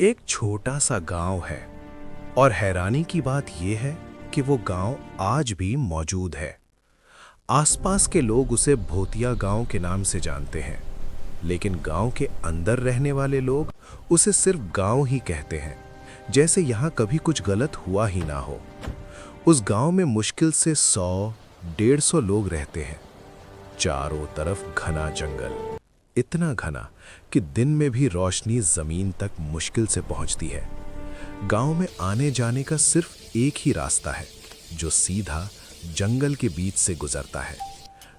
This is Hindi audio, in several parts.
एक छोटा सा गांव है और हैरानी की बात यह है कि वो गांव आज भी मौजूद है। आसपास के लोग उसे भोतिया गांव के नाम से जानते हैं, लेकिन गांव के अंदर रहने वाले लोग उसे सिर्फ गांव ही कहते हैं, जैसे यहाँ कभी कुछ गलत हुआ ही ना हो। उस गांव में मुश्किल से 100-150 लोग रहते हैं। चारों तरफ घना जंगल, इतना घना कि दिन में भी रोशनी जमीन तक मुश्किल से पहुंचती है। गांव में आने जाने का सिर्फ एक ही रास्ता है, जो सीधा जंगल के बीच से गुजरता है।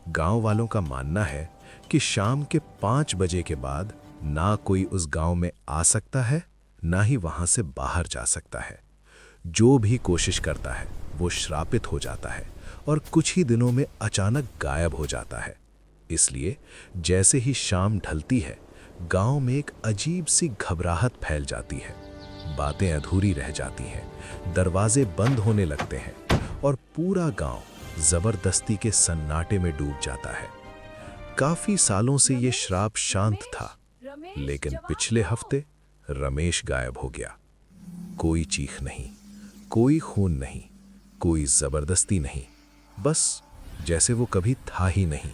गांव वालों का मानना है कि शाम के 5 बजे के बाद ना कोई उस गांव में आ सकता है, ना ही वहां से बाहर जा सकता है। जो भी कोशिश करता है वो श्रापित हो जाता है और कुछ ही दिनों में अचानक गायब हो जाता है। इसलिए जैसे ही शाम ढलती है, गांव में एक अजीब सी घबराहट फैल जाती है। बातें अधूरी रह जाती हैं, दरवाजे बंद होने लगते हैं और पूरा गांव जबरदस्ती के सन्नाटे में डूब जाता है। काफी सालों से ये श्राप शांत था, लेकिन पिछले हफ्ते रमेश गायब हो गया। कोई चीख नहीं, कोई खून नहीं, कोई जबरदस्ती नहीं, बस जैसे वो कभी था ही नहीं।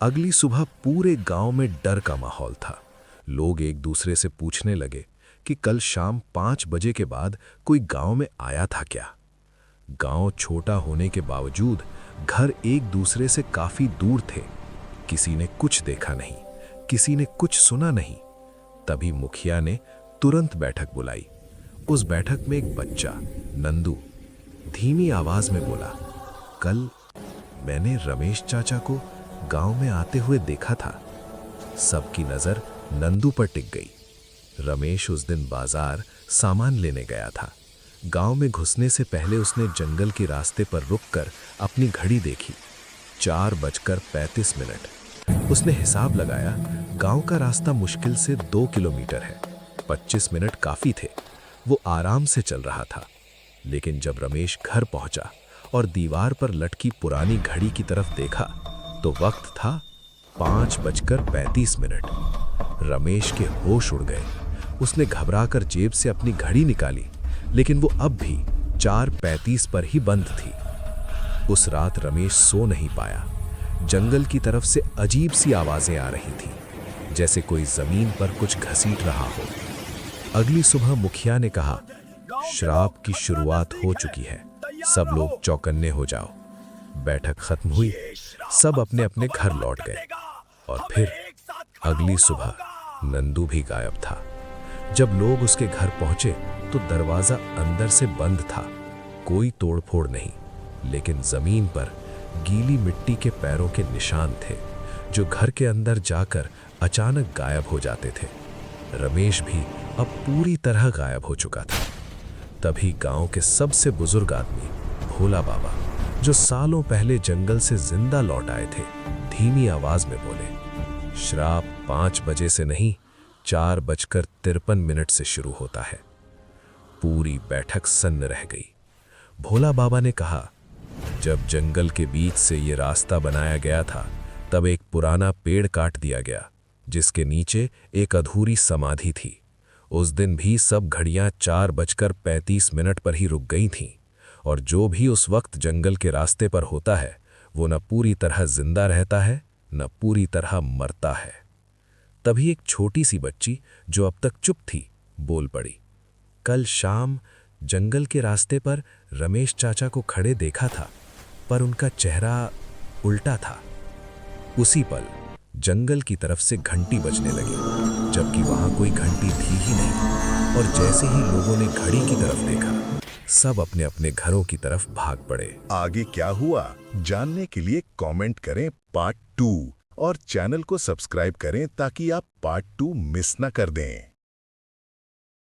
अगली सुबह पूरे गांव में डर का माहौल था। लोग एक दूसरे से पूछने लगे कि कल शाम 5 बजे के बाद कोई गांव में आया था क्या। गांव छोटा होने के बावजूद घर एक दूसरे से काफी दूर थे। किसी ने कुछ देखा नहीं, किसी ने कुछ सुना नहीं। तभी मुखिया ने तुरंत बैठक बुलाई। उस बैठक में एक बच्चा, नंदू, धीमी आवाज में बोला, कल मैंने रमेश चाचा को गांव में आते हुए देखा था। सबकी नजर नंदू पर टिक गई। रमेश उस दिन बाजार सामान लेने गया था। गांव में घुसने से पहले उसने जंगल के रास्ते पर रुककर अपनी घड़ी देखी। 4:35। उसने हिसाब लगाया, गांव का रास्ता मुश्किल से 2 किलोमीटर है। 25 मिनट काफी थे। वो आराम से चल रहा था। लेकिन जब रमेश घर पहुंचा और दीवार पर लटकी पुरानी घड़ी की तरफ देखा, तो वक्त था 5:35। रमेश के होश उड़ गए। उसने घबराकर जेब से अपनी घड़ी निकाली, लेकिन वो अब भी 4:35 पर ही बंद थी। उस रात रमेश सो नहीं पाया। जंगल की तरफ से अजीब सी आवाजें आ रही थी, जैसे कोई जमीन पर कुछ घसीट रहा हो। अगली सुबह मुखिया ने कहा, श्राप की शुरुआत हो चुकी है, सब लोग चौकन्ने हो जाओ। बैठक खत्म हुई, सब अपने अपने घर लौट गए। और फिर अगली सुबह नंदू भी गायब था। जब लोग उसके घर पहुंचे तो दरवाजा अंदर से बंद था। कोई तोड़फोड़ नहीं, लेकिन जमीन पर गीली मिट्टी के पैरों के निशान थे, जो घर के अंदर जाकर अचानक गायब हो जाते थे। रमेश भी अब पूरी तरह गायब हो चुका था। तभी गांव के सबसे बुजुर्ग आदमी भोला बाबा, जो सालों पहले जंगल से जिंदा लौट आए थे, धीमी आवाज में बोले, श्राप 5 बजे से नहीं, 4:53 से शुरू होता है। पूरी बैठक सन्न रह गई। भोला बाबा ने कहा, जब जंगल के बीच से ये रास्ता बनाया गया था, तब एक पुराना पेड़ काट दिया गया, जिसके नीचे एक अधूरी समाधि थी। उस दिन भी सब घड़ियां 4:35 पर ही रुक गई थीं, और जो भी उस वक्त जंगल के रास्ते पर होता है, वो न पूरी तरह जिंदा रहता है, न पूरी तरह मरता है। तभी एक छोटी सी बच्ची, जो अब तक चुप थी, बोल पड़ी, कल शाम जंगल के रास्ते पर रमेश चाचा को खड़े देखा था, पर उनका चेहरा उल्टा था। उसी पल जंगल की तरफ से घंटी बजने लगी, जबकि वहां कोई घंटी थी ही नहीं। और जैसे ही लोगों ने घड़ी की तरफ देखा, सब अपने अपने घरों की तरफ भाग पड़े। आगे क्या हुआ जानने के लिए कमेंट करें पार्ट 2 और चैनल को सब्सक्राइब करें ताकि आप पार्ट 2 मिस न कर दें।